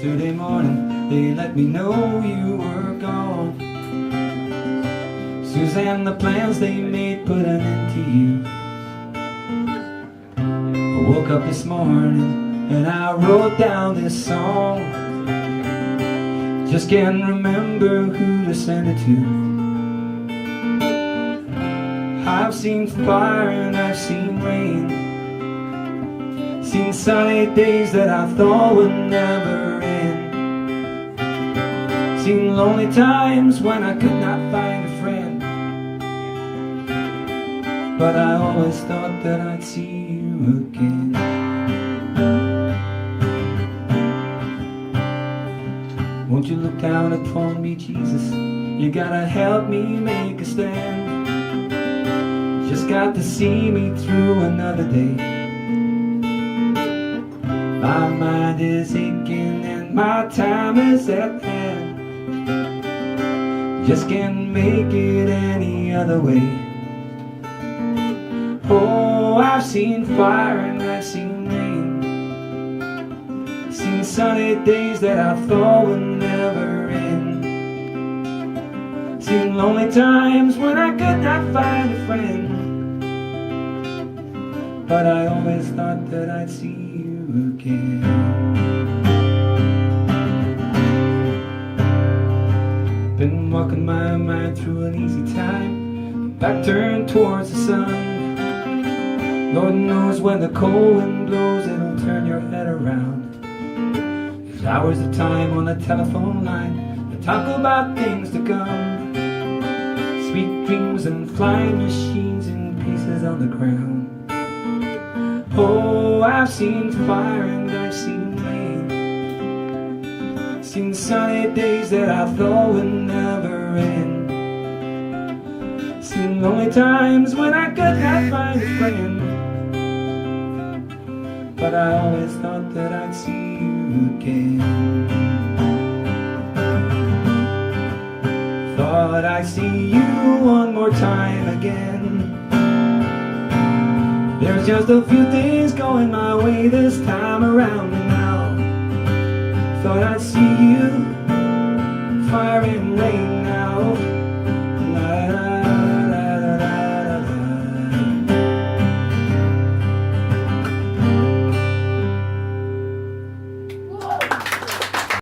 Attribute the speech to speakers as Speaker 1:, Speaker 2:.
Speaker 1: Yesterday morning they let me know you were gone. Suzanne, the plans they made put an end to you. I woke up this morning and I wrote down this song. Just can't remember who to send it to. I've seen fire and I've seen rain, seen sunny days that I thought would never end, seen lonely times when I could not find a friend. But I always thought that I'd see you again. Won't you look down upon me, Jesus? You gotta help me make a stand. Just got to see me through another day. My mind is aching and my time is at hand. Just can't make it any other way. Oh, I've seen fire and I've seen rain, seen sunny days that I thought would never end, seen lonely times when I could not find a friend. But I always thought that I'd see you again. Been walking my mind through an easy time, back turned towards the sun. Lord knows when the cold wind blows, it'll turn your head around. There's hours of time on the telephone line to talk about things to come, sweet dreams and flying machines and pieces on the ground. Oh, I've seen fire and I've seen rain, seen sunny days that I thought would never end, seen lonely times when I could not find a friend. But I always thought that I'd see you again. Thought I'd see you one more time again. There's just a few things going my way this time around, and now thought I'd see you